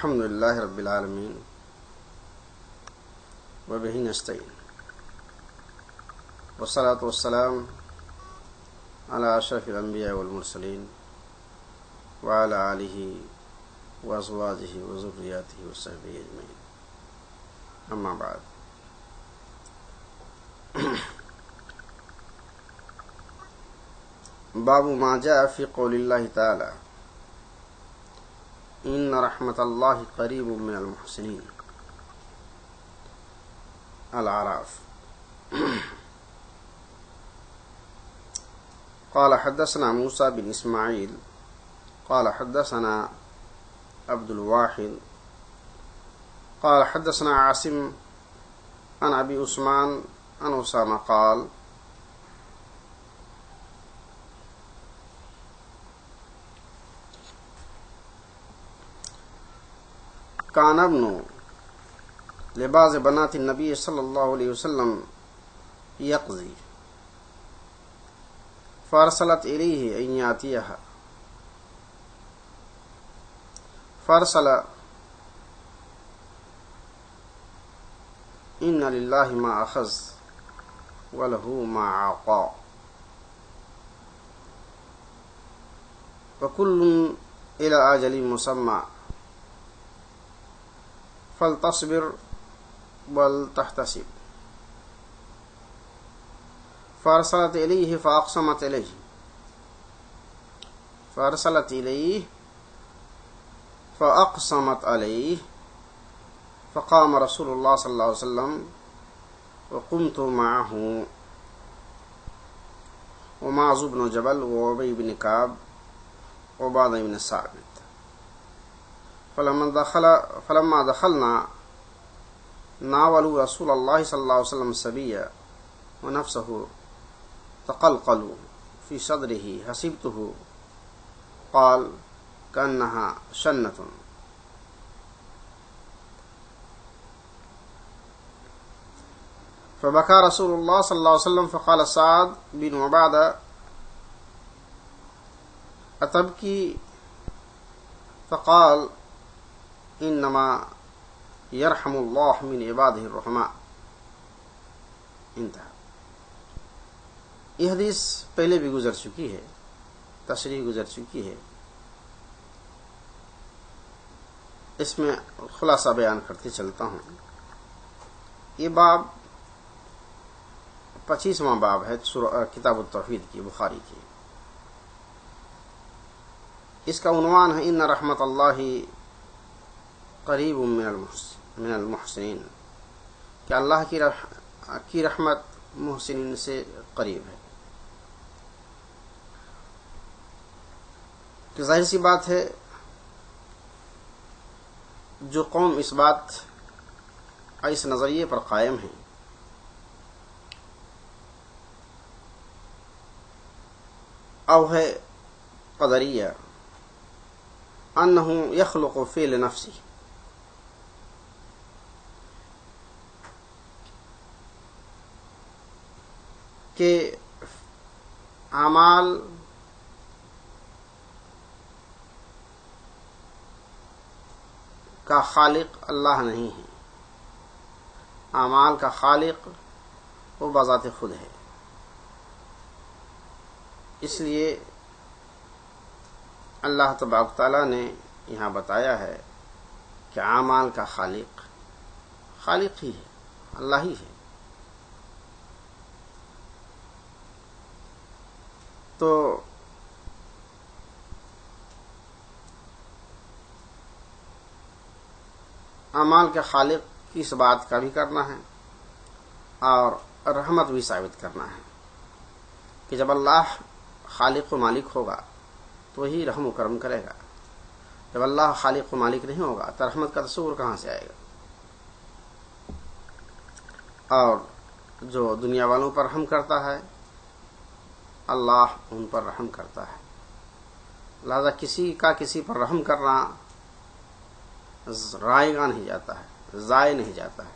الحمد لله رب العالمين وبه نستعين والصلاة والسلام على أشرف الأنبياء والمرسلين وعلى آله وأزواجه وذرياته وصحبه أجمعين. أما بعد، باب ما جاء في قول الله تعالى إن رحمة الله قريب من المحسنين. الأعراف. قال حدثنا موسى بن إسماعيل قال حدثنا عبد الواحد قال حدثنا عاصم عن أبي عثمان عن أسامة قال كان ابن لبعض بنات النبي صلى الله عليه وسلم يقضي فارسلت إليه أن يأتيها فارسل إن لله ما أخذ وله ما أعطى وكل إلى أجل مسمى فلتصبر ولتحتسب. فارسلت إليه فأقسمت عليه فقام رسول الله صلى الله عليه وسلم وقمت معه ومعاذ بن جبل وأبي بن كعب وعبادة بن الصامت. فلما دخلنا ناولوا رسول الله صلى الله عليه وسلم السبية ونفسه تقلقل في صدره حسبته قال كأنها شنة. فبكى رسول الله صلى الله عليه وسلم فقال سعد بن عبادة أتبكي؟ فقال انما يرحم الله من عباده الرحماء. انتہا. یہ حدیث پہلے بھی گزر چکی ہے، تشریح گزر چکی ہے. اس میں خلاصہ بیان کرتے چلتا ہوں. یہ باب 25واں باب ہے کتاب التوحید کی، بخاری کی. اس کا عنوان ہے ان رحمت اللہ قریب من المحسنین، کہ اللہ کی رحمت محسنین سے قریب ہے. کہ ظاہر سی بات ہے جو قوم اس نظریے پر قائم ہے او ہے قدریہ انہ یخلق فعل نفسی، کہ اعمال کا خالق اللہ نہیں ہے، اعمال کا خالق وہ بذات خود ہے. اس لیے اللہ تبارک و تعالیٰ نے یہاں بتایا ہے کہ اعمال کا خالق ہی ہے، اللہ ہی ہے. تو اعمال کے خالق کی اس بات کا بھی کرنا ہے اور رحمت بھی ثابت کرنا ہے کہ جب اللہ خالق و مالک ہوگا تو وہی رحم و کرم کرے گا. جب اللہ خالق و مالک نہیں ہوگا تو رحمت کا تصور کہاں سے آئے گا؟ اور جو دنیا والوں پر رحم کرتا ہے اللہ ان پر رحم کرتا ہے. لہذا کسی کا کسی پر رحم کرنا رائے گا نہیں جاتا ہے، ضائع نہیں جاتا ہے.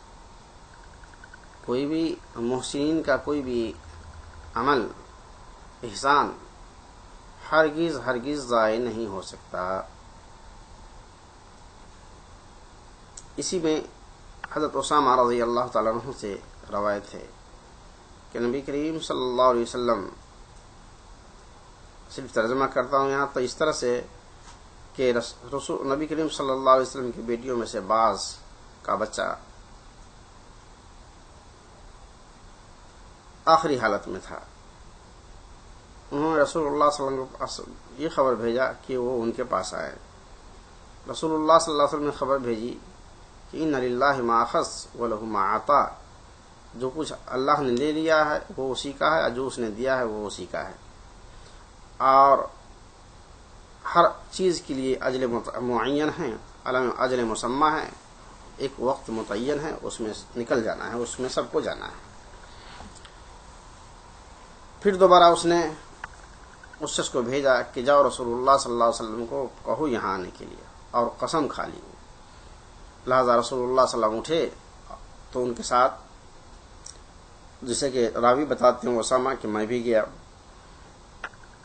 کوئی بھی محسنین کا کوئی بھی عمل، احسان ہرگز ضائع نہیں ہو سکتا. اسی میں حضرت اسامہ رضی اللہ تعالیٰ عنہ سے روایت ہے کہ نبی کریم صلی اللہ علیہ وسلم، صرف ترجمہ کرتا ہوں یہاں تو اس طرح سے کہ نبی کریم صلی اللہ علیہ وسلم کی بیٹیوں میں سے بعض کا بچہ آخری حالت میں تھا. انہوں نے رسول اللہ صلی اللہ علیہ وسلم کو یہ خبر بھیجا کہ وہ ان کے پاس آئے. رسول اللہ صلی اللہ علیہ وسلم نے خبر بھیجی کہ ان للہ ما اخذ ولہ ما عطا، جو کچھ اللہ نے لے لیا ہے وہ اسی کا ہے، اور جو اس نے دیا ہے وہ اسی کا ہے، اور ہر چیز کے لیے اجل معین ہے، اجل مسمى ہے، ایک وقت متعین ہے، اس میں نکل جانا ہے، اس میں سب کو جانا ہے. پھر دوبارہ اس نے اس شخص کو بھیجا کہ جاؤ رسول اللہ صلی اللہ علیہ وسلم کو کہو یہاں آنے کے لیے، اور قسم کھا لی. لہذا رسول اللہ صلی اللہ علیہ وسلم اٹھے تو ان کے ساتھ، جسے کہ راوی بتاتے ہیں اسامہ کہ میں بھی گیا،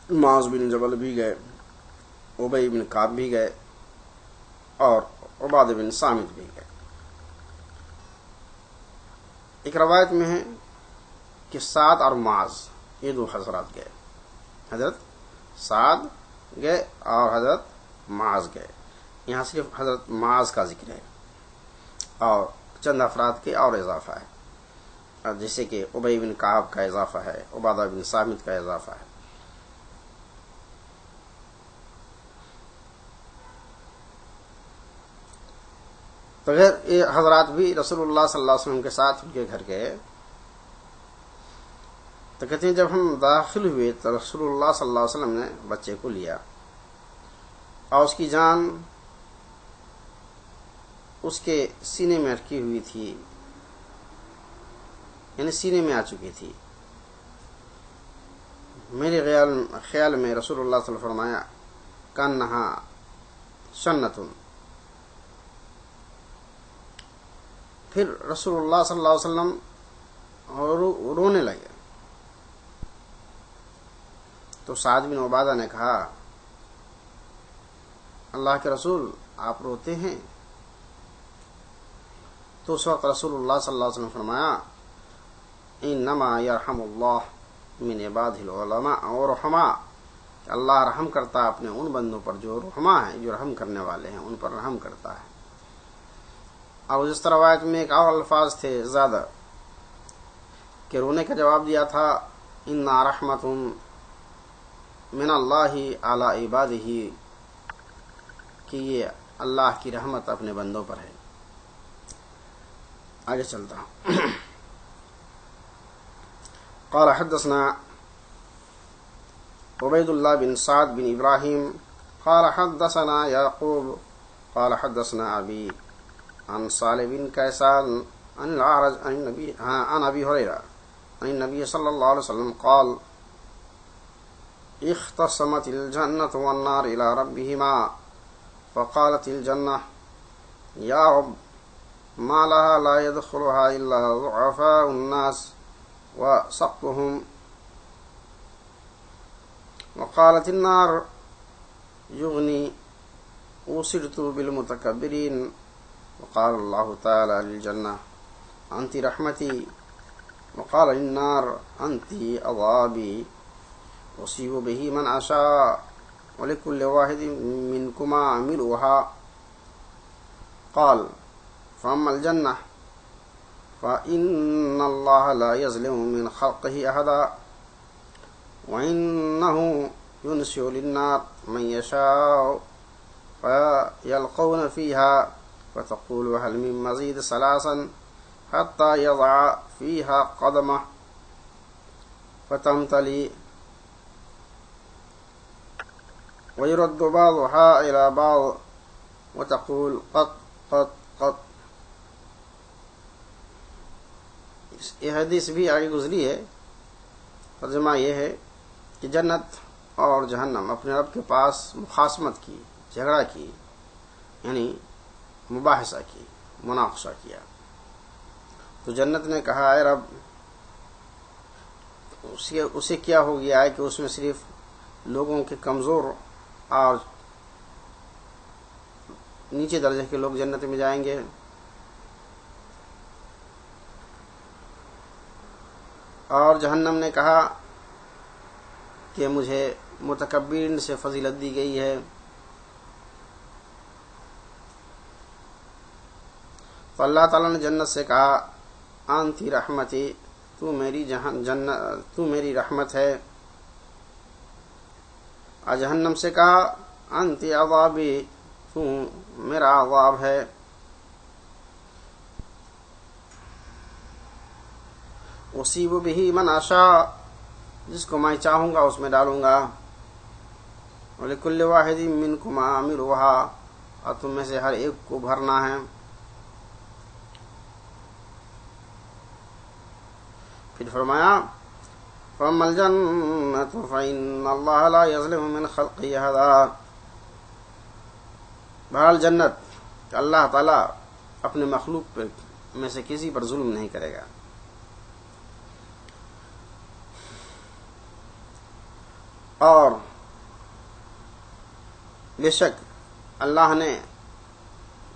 معاذ بن جبل بھی گئے، ابی بن کعب بھی گئے، اور عبادہ بن صامت بھی گئے. ایک روایت میں ہے کہ سعد اور معاذ یہ دو حضرات گئے، حضرت سعد گئے اور حضرت معاذ گئے. یہاں صرف حضرت معاذ کا ذکر ہے اور چند افراد کے اور اضافہ ہے، جیسے کہ ابی بن کعب کا اضافہ ہے، عبادہ بن صامت کا اضافہ ہے. تو یہ حضرات بھی رسول اللہ صلی اللہ علیہ وسلم کے ساتھ ان کے گھر گئے. تو کہتے ہیں جب ہم داخل ہوئے تو رسول اللہ صلی اللہ علیہ وسلم نے بچے کو لیا اور اس کی جان اس کے سینے میں اٹکی ہوئی تھی، یعنی سینے میں آ چکی تھی. میرے خیال میں رسول اللہ صلی اللہ علیہ وسلم فرمایا کانہا شنتن. پھر رسول اللہ صلی اللہ علیہ وسلم رونے لگے. تو سعد بن عبادہ نے کہا اللہ کے رسول آپ روتے ہیں؟ تو اس وقت رسول اللہ صلی اللہ علیہ وسلم فرمایا انما یرحم اللہ من عبادہ العلماء ورحماء، اللہ رحم کرتا ہے اپنے ان بندوں پر جو رحماء ہیں، جو رحم کرنے والے ہیں، ان پر رحم کرتا ہے. اور جس طرح روایت میں ایک اور الفاظ تھے زیادہ کہ رونے کا جواب دیا تھا ان رحمت من اللہ علی عبادہ، کہ یہ اللہ کی رحمت اپنے بندوں پر ہے. آگے چلتا ہوں. قال حدثنا عبید اللہ بن سعد بن ابراہیم قال حدثنا یعقوب قال حدثنا ابی عن صالح بن کیسان عن الأعرج عن ابی ہریرہ عن النبی صلی اللہ علیہ وسلم قال اختصمت الجنة والنار الى ربهما فقالت الجنة یا رب ما لها لا يدخلها الا ضعفاء الناس وسقطهم، وقالت النار يغني أوصرت بالمتكبرين، وقال الله تعالى للجنة أنت رحمتي، وقال للنار أنت عذابي أصيب به من أشاء ولكل واحد منكما ملؤها. قال فأما الجنة فإن الله لا يظلم من خلقه أحدا، وإنه ينشئ للنار من يشاء فيلقون فيها فتقول هل من مزيد ثلاثا حتى يضع فيها قدمه فتمتلي ويرد بعضها إلى بعض وتقول قط قط قط. یہ حدیث بھی آگے گزری ہے. ترجمہ یہ ہے کہ جنت اور جہنم اپنے رب کے پاس مخاصمت کی، جھگڑا کی، یعنی مباحثہ کی، مناقشہ کیا. تو جنت نے کہا اے رب، اسے کیا ہو گیا ہے کہ اس میں صرف لوگوں کے کمزور اور نیچے درجے کے لوگ جنت میں جائیں گے، اور جہنم نے کہا کہ مجھے متکبرین سے فضیلت دی گئی ہے. تو اللہ تعالیٰ نے جنت سے کہا انتی رحمتی، تو میری رحمت ہے. اور جہنم سے کہا انتی عذابی، تو میرا عذاب ہے. اصیب بہ من اشاء، جس کو میں چاہوں گا اس میں ڈالوں گا. ولکل واحد منکم عاملها، اور تم میں سے ہر ایک کو بھرنا ہے. پھر فرمایا فَأَمَّا الْجَنَّةُ فَإِنَّ اللَّهَ لَا يَظْلِمُ مِنْ خَلْقِهِ أَحَدًا. بہرحال جنت کہ اللہ تعالیٰ اپنے مخلوق میں سے کسی پر ظلم نہیں کرے گا. اور بے شک اللہ نے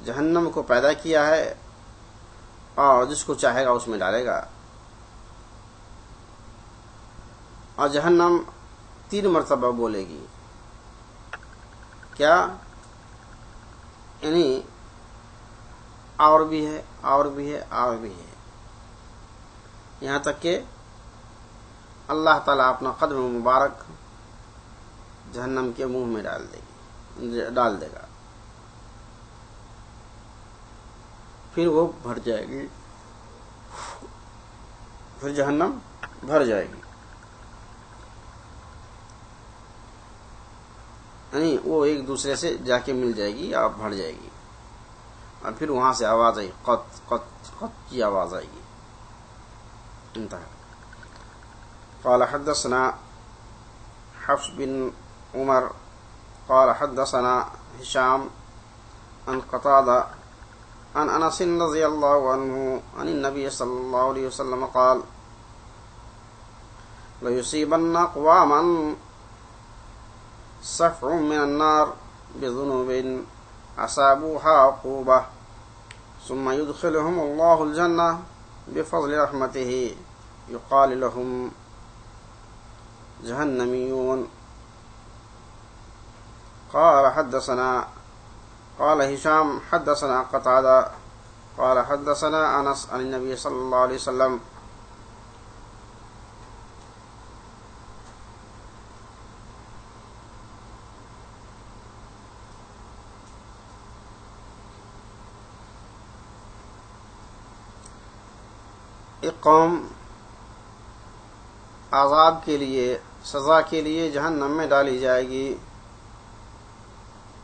جہنم کو پیدا کیا ہے اور جس کو چاہے گا اس میں ڈالے گا. اور جہنم 3 مرتبہ بولے گی. کیا؟ یعنی اور بھی ہے، اور بھی ہے، اور بھی ہے، یہاں تک کہ اللہ تعالیٰ اپنا قدم مبارک جہنم کے منہ میں ڈال دے گا. پھر وہ بھر جائے گی، پھر جہنم بھر جائے گی. یعنی وہ ایک دوسرے سے جا کے مل جائے گی اور بھر جائے گی. اور پھر وہاں سے آواز آئی، قط قط قط کی آواز آئے گی. انتہا. قال حدثنا حفص بن عمر قال حدثنا هشام عن قتادة عن انس رضي الله عنه عن النبي صلى الله عليه وسلم قال ليصيبن اقواما صفع من النار بذنوب اصابوها عقوبة ثم يدخلهم الله الجنة بفضل رحمته يقال لهم جهنميون. قال هشام حدثنا قتادة قال حدثنا انس عن النبي صلى الله عليه وسلم. ایک قوم عذاب کے لیے، سزا کے لیے جہنم میں ڈالی جائے گی،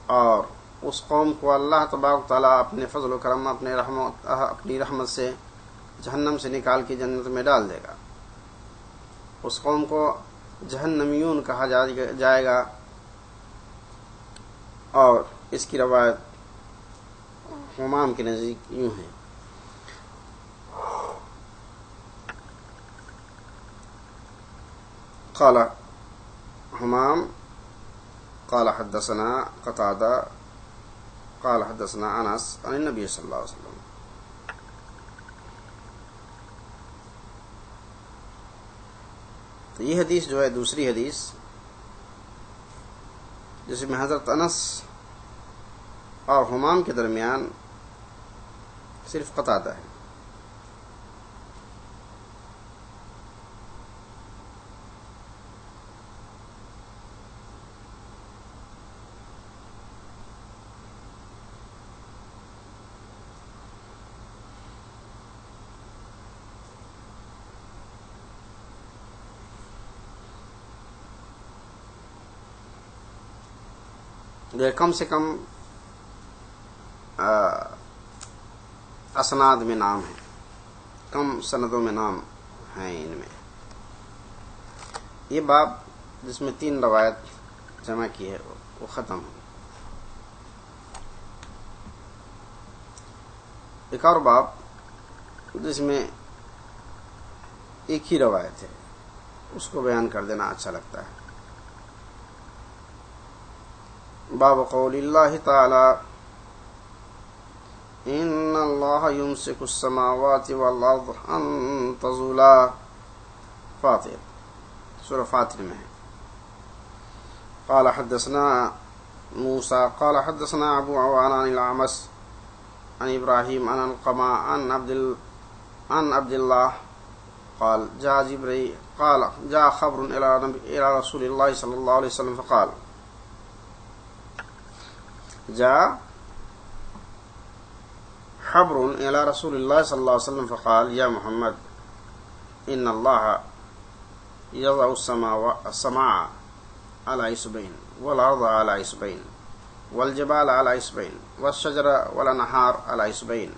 اور اس قوم کو اللہ تبارک تعالیٰ اپنے فضل و کرم، اپنی رحمت سے جہنم سے نکال کے جنت میں ڈال دے گا. اس قوم کو جہنمیون کہا جائے گا. اور اس کی روایت حمام کے نزدیک یوں ہے. قال حمام قال حدثنا قتادة قال حدثنا انس عن النبي صلی اللہ علیہ وسلم. تو یہ حدیث جو ہے دوسری حدیث جس میں حضرت انس اور حمام کے درمیان صرف قتادہ ہے. کم سے کم اسناد میں نام ہے، کم سندوں میں نام ہیں. ان میں یہ باب جس میں 3 روایت جمع کی ہے وہ ختم ہو. ایک اور باب جس میں ایک ہی روایت ہے، اس کو بیان کر دینا اچھا لگتا ہے. باب قول اللہ تعالی ان اللہ یمسک السماوات والارض ان تزولا فاطر، سورہ فاطر میں ہے۔ قال حدثنا موسى قال حدثنا ابو عوان عن الاعمش عن ابراهيم عن القما عن عبد الله قال جاء جبريل قال جاء خبر الى رسول الله صلى الله عليه وسلم فقال جاء خبر الى رسول الله صلى الله عليه وسلم فقال يا محمد ان الله يضع السماء على إصبعين والأرض على إصبعين والجبال على إصبعين والشجر والأنهار على إصبعين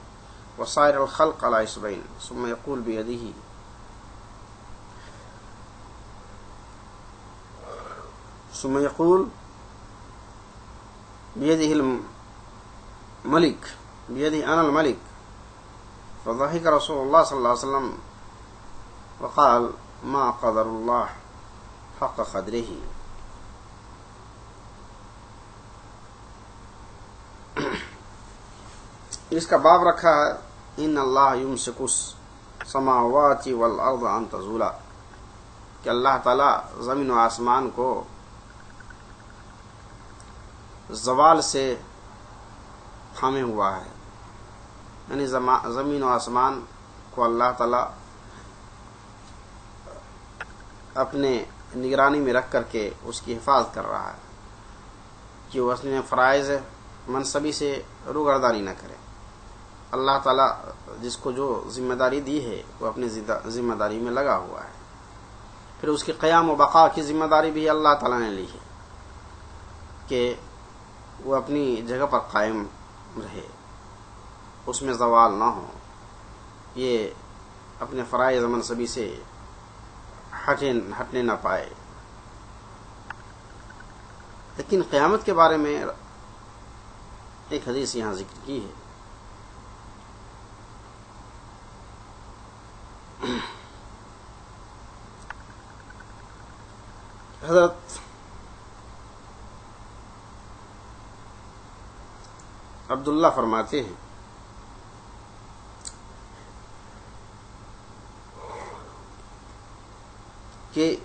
وسائر الخلق على إصبعين ثم يقول بيده الملك بيده أنا الملك. فضحك رسول الله صلى الله عليه وسلم وقال ما قدر الله حق قدره. اس کا باب رکھا ہے ان اللہ یمسک السماوات والارض ان تزولا، کہ اللہ تعالی زمین و آسمان کو زوال سے تھامے ہوا ہے، یعنی زمین و آسمان کو اللہ تعالی اپنے نگرانی میں رکھ کر کے اس کی حفاظت کر رہا ہے کہ وہ اپنے فرائض منصبی سے روگردانی نہ کرے۔ اللہ تعالیٰ جس کو جو ذمہ داری دی ہے وہ اپنی ذمہ داری میں لگا ہوا ہے، پھر اس کی قیام و بقا کی ذمہ داری بھی اللہ تعالیٰ نے لی ہے کہ وہ اپنی جگہ پر قائم رہے، اس میں زوال نہ ہو، یہ اپنے فرائض منصبی سے ہٹنے نہ پائے۔ لیکن قیامت کے بارے میں ایک حدیث یہاں ذکر کی ہے۔ حضرت عبداللہ فرماتے ہیں کہ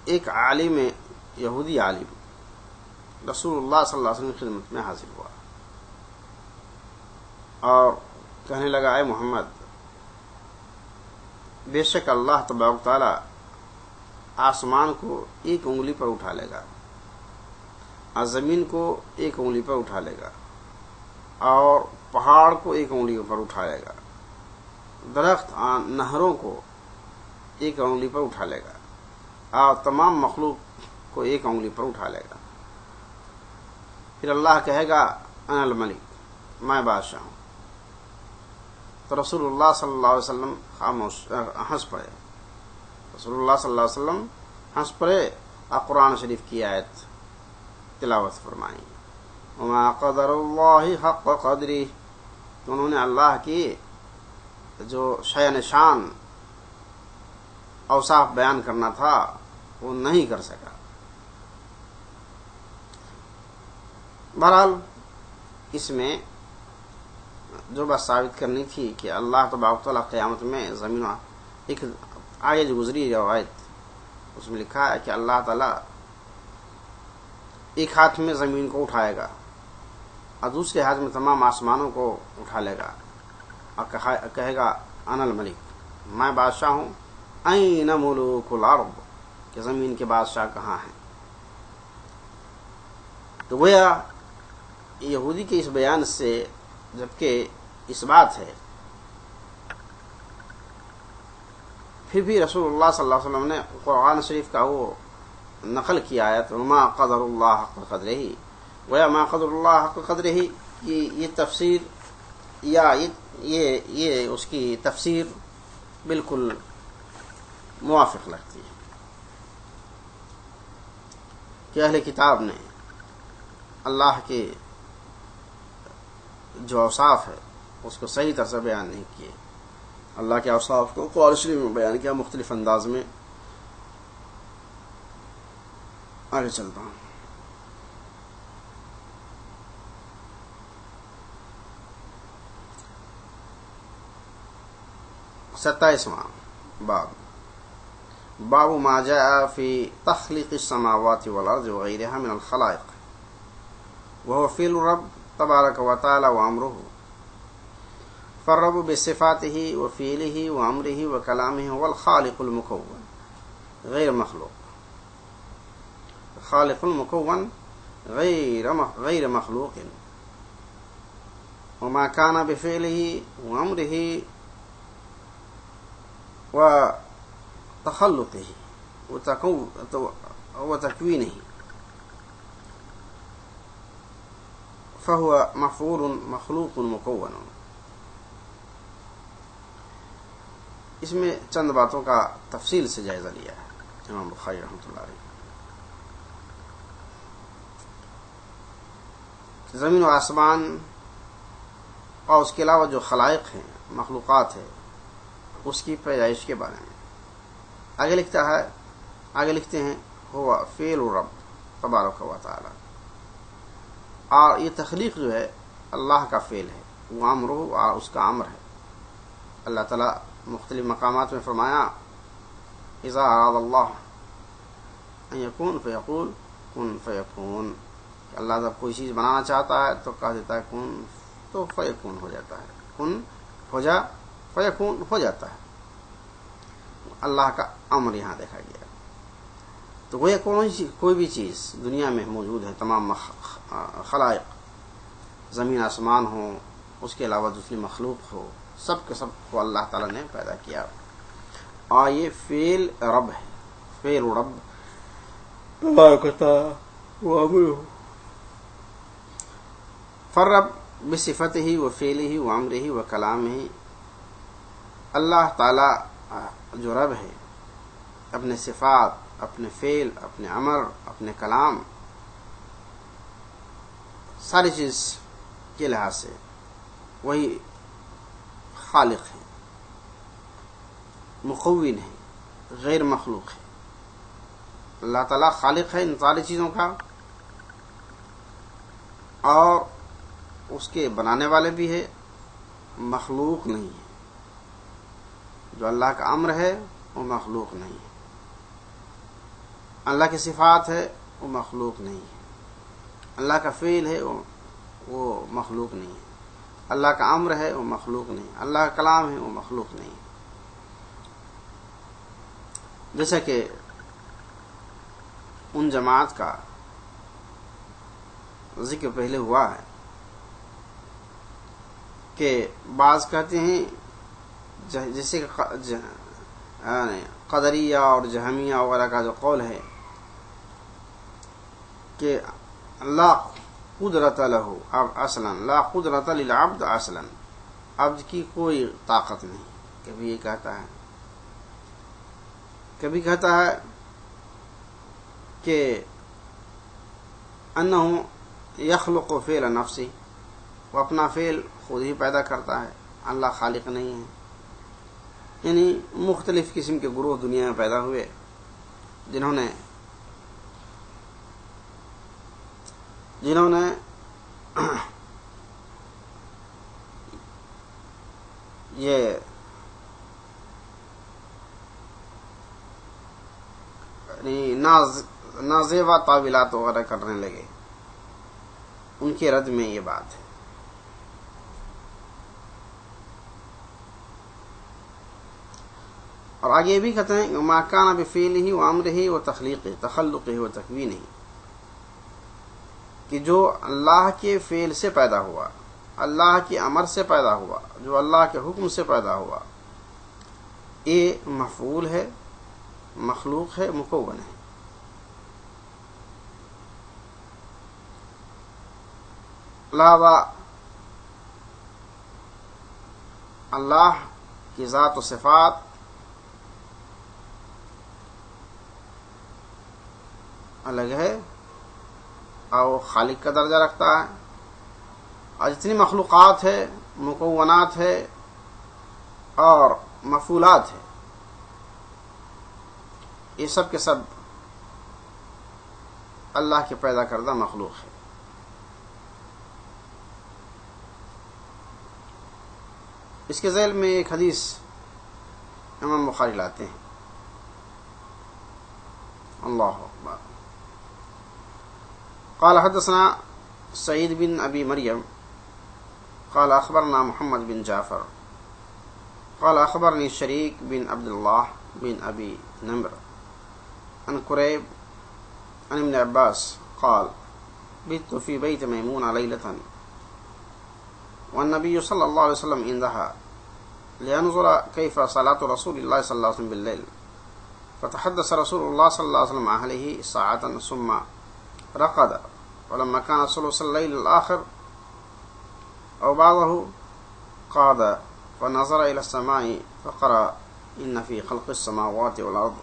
ایک عالم یہودی عالم رسول اللہ صلی اللہ علیہ وسلم کی خدمت میں حاضر ہوا اور کہنے لگا اے محمد، بے شک اللہ تبارک تعالی آسمان کو ایک انگلی پر اٹھا لے گا اور زمین کو ایک انگلی پر اٹھا لے گا اور پہاڑ کو ایک انگلی پر اٹھا لے گا، درخت نہروں کو ایک انگلی پر اٹھا لے گا اور تمام مخلوق کو ایک انگلی پر اٹھا لے گا۔ پھر اللہ کہے گا انا الملک، میں بادشاہ ہوں۔ تو رسول اللہ صلی اللہ علیہ وسلم ہنس پڑے، رسول اللہ صلی اللہ علیہ وسلم ہنس پڑے اور قرآن شریف کی آیت تلاوت فرمائی، وما قدر اللہ حق قدری، تو انہوں نے اللہ کی جو شأن شان اوصاف بیان کرنا تھا وہ نہیں کر سکا۔ بہرحال اس میں جو بات ثابت کرنی تھی کہ اللہ تبارک تعالیٰ قیامت میں زمین، ایک آگے جو گزری روایت اس میں لکھا ہے کہ اللہ تعالیٰ ایک ہاتھ میں زمین کو اٹھائے گا اور دوسرے ہاتھ میں تمام آسمانوں کو اٹھا لے گا اور کہے گا انا الملک، میں بادشاہ ہوں، این ملوک الارض، کہ زمین کے بادشاہ کہاں ہیں۔ تو گویا یہودی کے اس بیان سے جبکہ اس بات ہے، پھر بھی رسول اللہ صلی اللہ علیہ وسلم نے قرآن شریف کا وہ نقل کی آیت وما قدر اللہ حق قدرہ، گویا ما قدر اللہ حق قدرہ کی یہ تفسیر یا یہ اس کی تفسیر بالکل موافق لگتی ہے کہ اہل کتاب نے اللہ کے جو اوصاف ہے اس کو صحیح طرح سے بیان نہیں کیے، اللہ کے اوصاف کو قرآن شریف میں بیان کیا مختلف انداز میں۔ آگے چلتا ہوں۔ 27واں باب باب ما جاء في تخليق السماوات والأرض وغيرها من الخلائق وهو فعل الرب تبارك وتعالى وأمره، فالرب بصفاته وفعله وأمره وكلامه هو الخالق المكون غير مخلوق. خالق المكون غير مخلوق، وما كان بفعله وأمره وتخلقه وتكوينه فهو مفعول مخلوق مكون. اس میں چند باتوں کا تفصیل سے جائزہ لیا ہے امام بخاری رحمۃ اللہ علیہ. زمین و آسمان اور اس کے علاوہ جو خلائق ہیں، مخلوقات ہے، اس کی پیدائش کے بارے میں آگے لکھتے ہیں ہوا فعل الرب تبارک و تعالی، اور یہ تخلیق جو ہے اللہ کا فعل ہے، وہ امر اور اس کا امر ہے. اللہ تعالیٰ مختلف مقامات میں فرمایا اذا اراد اللہ ان یکون فیقول کن فیکون، اللہ جب کوئی چیز بنانا چاہتا ہے تو کہہ دیتا ہے کن تو فیکون ہو جاتا ہے، کن ہو جا فیکون ہو جاتا ہے. اللہ کا امر یہاں دیکھا گیا. تو کوئی بھی چیز دنیا میں موجود ہے، تمام خلائق، زمین آسمان ہو، اس کے علاوہ دوسری مخلوق ہو، سب کے سب کو اللہ تعالی نے پیدا کیا. اور یہ فعل رب ہے، فعل رب فرب بصفته وفعله وامره وکلامه. اللہ تعالی جو رب ہے اپنے صفات، اپنے فعل، اپنے امر، اپنے کلام، ساری چیز کے لحاظ سے وہی خالق ہے، مکون ہے، غیر مخلوق ہے. اللہ تعالیٰ خالق ہے ان ساری چیزوں کا، اور اس کے بنانے والے بھی ہے، مخلوق نہیں ہے. جو اللہ کا امر ہے وہ مخلوق نہیں ہے، اللہ کی صفات ہے وہ مخلوق نہیں ہے، اللہ کا فعل ہے وہ مخلوق نہیں ہے، اللہ کا امر ہے وہ مخلوق نہیں، اللہ کا کلام ہے وہ مخلوق نہیں. جیسا کہ ان جماعت کا ذکر پہلے ہوا ہے کہ بعض کہتے ہیں جیسے قدریہ اور جہمیہ وغیرہ کا جو قول ہے کہ لا قدرت لہ اصلا، لا قدرت للعبد اصلا، عبد کی کوئی طاقت نہیں. کبھی یہ کہتا ہے، کبھی کہتا ہے کہ انہ یخلق فعل نفسی، وہ اپنا فعل خود ہی پیدا کرتا ہے، اللہ خالق نہیں ہے. یعنی مختلف قسم کے گروہ دنیا میں پیدا ہوئے جنہوں نے یہ نازیبا تعویلات وغیرہ کرنے لگے. ان کے رد میں یہ بات ہے. اور آگے یہ بھی کہتے ہیں کہ ما کان بفعلہ وامرہ وتخلیقہ تخلقہ وتکوینہ، کہ جو اللہ کے فعل سے پیدا ہوا، اللہ کے امر سے پیدا ہوا، جو اللہ کے حکم سے پیدا ہوا، یہ مفعول ہے، مخلوق ہے، مکون ہے. علاوہ اللہ کی ذات و صفات الگ ہے اور وہ خالق کا درجہ رکھتا ہے. اور جتنی مخلوقات ہے، مکونات ہے اور مفعولات ہے، یہ سب کے سب اللہ کے پیدا کردہ مخلوق ہے. اس کے ذیل میں ایک حدیث امام بخاری لاتے ہیں اللہ اکبر. قال حدثنا سعید بن ابی مریم قال اخبرنا محمد بن جعفر قال اخبرني شريك بن عبد الله بن ابي نمر عن قريب عن ابن عباس قال بت في بيت ميمونة ليلة والنبي صلى الله عليه وسلم عندها لينظر كيف صلاة رسول الله صلى الله عليه وسلم بالليل فتحدث رسول الله صلى الله عليه وسلم مع أهله ساعة ثم رقد ولما كان ثلث الليل الآخر أو بعضه قعد فنظر إلى السماء فقرأ إن في خلق السماوات والأرض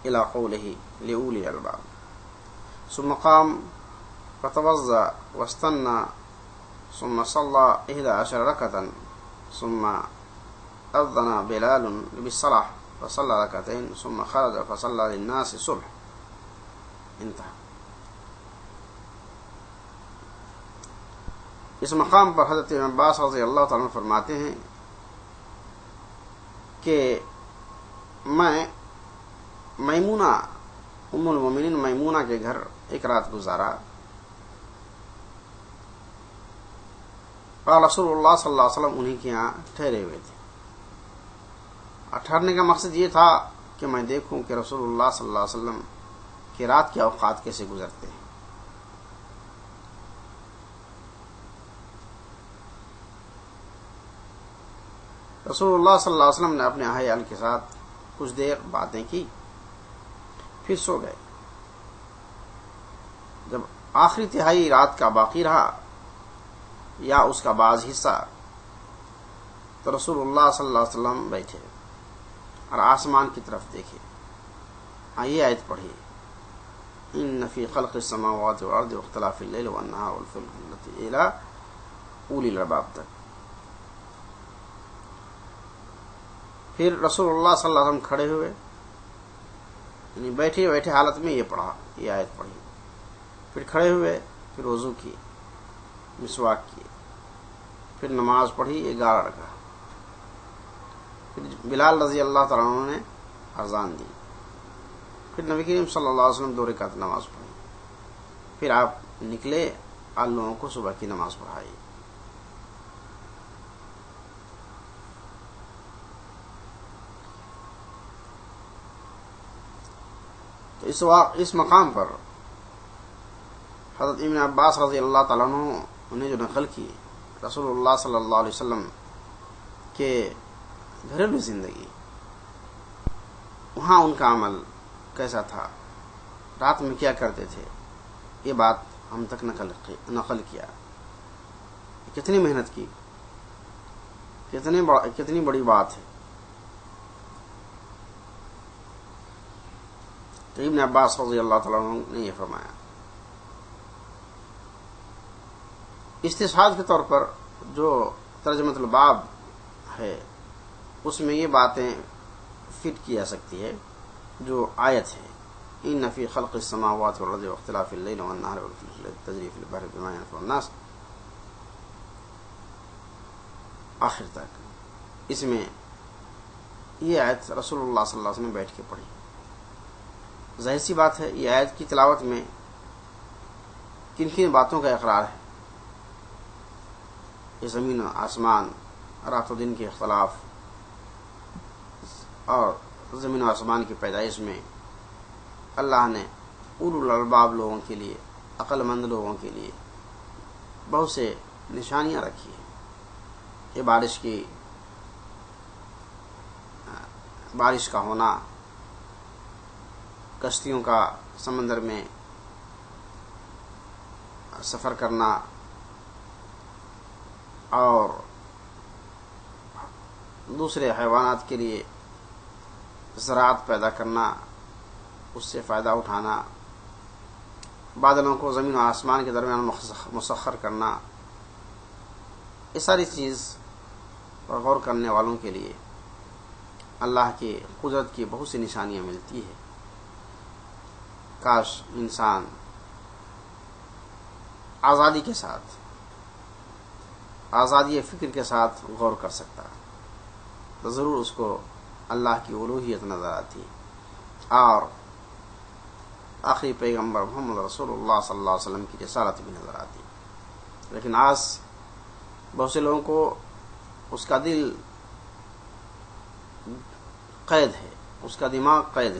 إلى قوله لأولي الألباب ثم قام فتوضأ واستنى ثم صلى 11 ركعة ثم أذن بلال بالصلاة فصلى ركعتين ثم خرج فصلى للناس الصبح. انتهى. اس مقام پر حضرت ابن عباس رضی اللہ تعالیٰ عنہ فرماتے ہیں کہ میں میمونہ ام المومنین میمونہ کے گھر ایک رات گزارا اور رسول اللہ صلی اللہ علیہ وسلم انہی کے یہاں ٹھہرے ہوئے تھے. اور ٹھہرنے کا مقصد یہ تھا کہ میں دیکھوں کہ رسول اللہ صلی اللہ علیہ وسلم کی رات کے اوقات کیسے گزرتے ہیں. رسول اللہ صلی اللہ علیہ وسلم نے اپنے اہل کے ساتھ کچھ دیر باتیں کی پھر سو گئے. جب آخری تہائی رات کا باقی رہا یا اس کا بعض حصہ تو رسول اللہ صلی اللہ علیہ وسلم بیٹھے اور آسمان کی طرف دیکھے. یہ آیت پڑھی ان فی خلق السماوات والارض واختلاف اللیل والنہار والفلک التی الی اولی الالباب تک. پھر رسول اللہ صلی اللہ علیہ وسلم کھڑے ہوئے یعنی بیٹھے بیٹھے حالت میں یہ پڑھا یہ آیت پڑھی. پھر کھڑے ہوئے پھر وضو کیے مسواک کیے پھر نماز پڑھی 11 رکعت. پھر بلال رضی اللہ تعالیٰ عنہ نے اذان دی. پھر نبی کریم صلی اللہ علیہ وسلم 2 رکعت نماز پڑھی. پھر آپ نکلے اور لوگوں کو صبح کی نماز پڑھائی. تو اس مقام پر حضرت ابن عباس رضی اللہ تعالیٰ عنہ نے جو نقل کی رسول اللہ صلی اللہ علیہ وسلم کے گھریلو زندگی وہاں ان کا عمل کیسا تھا رات میں کیا کرتے تھے یہ بات ہم تک نقل کیا. کتنی محنت کی کتنی بڑی بات ہے. تو ابن عباس رضی اللہ تعالیٰ عنہ نے یہ فرمایا. استشہاد کے طور پر جو ترجمۃ الباب ہے اس میں یہ باتیں فٹ کی جا سکتی ہے جو آیت ہے ان فی خلق السماوات والارض واختلاف اللیل والنہار والفلک التی تجری فی البحر بما ینفع الناس آخر تک. اس میں یہ آیت رسول اللہ صلی اللہ علیہ وسلم بیٹھ کے پڑھی. ظاہر سی بات ہے یہ آیت کی تلاوت میں کن کن باتوں کا اقرار ہے. یہ زمین و آسمان رات و دن کے اختلاف اور زمین و آسمان کی پیدائش میں اللہ نے اولو الالباب لوگوں کے لیے عقل مند لوگوں کے لیے بہت سے نشانیاں رکھی ہیں. یہ بارش کا ہونا کشتیوں کا سمندر میں سفر کرنا اور دوسرے حیوانات کے لیے زراعت پیدا کرنا اس سے فائدہ اٹھانا بادلوں کو زمین و آسمان کے درمیان مسخر کرنا یہ ساری چیز پر غور کرنے والوں کے لیے اللہ کی قدرت کی بہت سی نشانیاں ملتی ہے. کاش انسان آزادی کے ساتھ آزادی فکر کے ساتھ غور کر سکتا تو ضرور اس کو اللہ کی الوہیت نظر آتی اور آخری پیغمبر محمد رسول اللہ صلی اللہ علیہ وسلم کی رسالت بھی نظر آتی. لیکن آج بہت سے لوگوں کو اس کا دل قید ہے، اس کا دماغ قیدی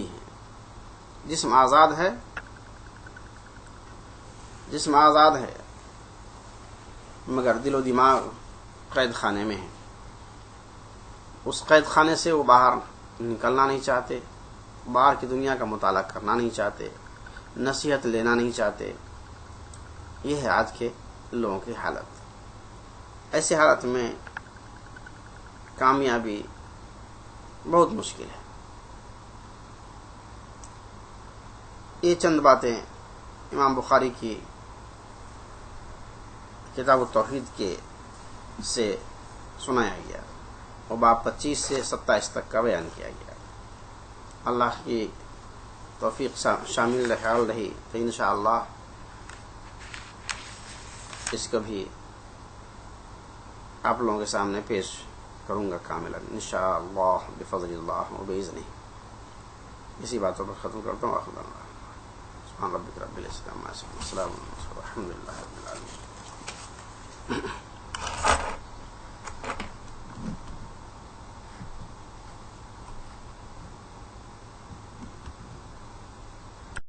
ہے. جسم آزاد ہے، مگر دل و دماغ قید خانے میں ہے. اس قید خانے سے وہ باہر نکلنا نہیں چاہتے، باہر کی دنیا کا مطالعہ کرنا نہیں چاہتے، نصیحت لینا نہیں چاہتے. یہ ہے آج کے لوگوں کی حالت. ایسی حالت میں کامیابی بہت مشکل ہے. یہ چند باتیں امام بخاری کی کتاب التوحید کے سے سنایا گیا اور باب 25 سے 27 تک کا بیان کیا گیا. اللہ کی توفیق شامل رہی تو انشاءاللہ اس کو بھی آپ لوگوں کے سامنے پیش کروں گا کاملا انشاءاللہ بفضل اللہ و باذنہ. اسی باتوں پر ختم کرتا ہوں. سبحان ربک رب العزت عما یصفون، السلام علیکم ورحمۃ اللہ وبرکاتہ.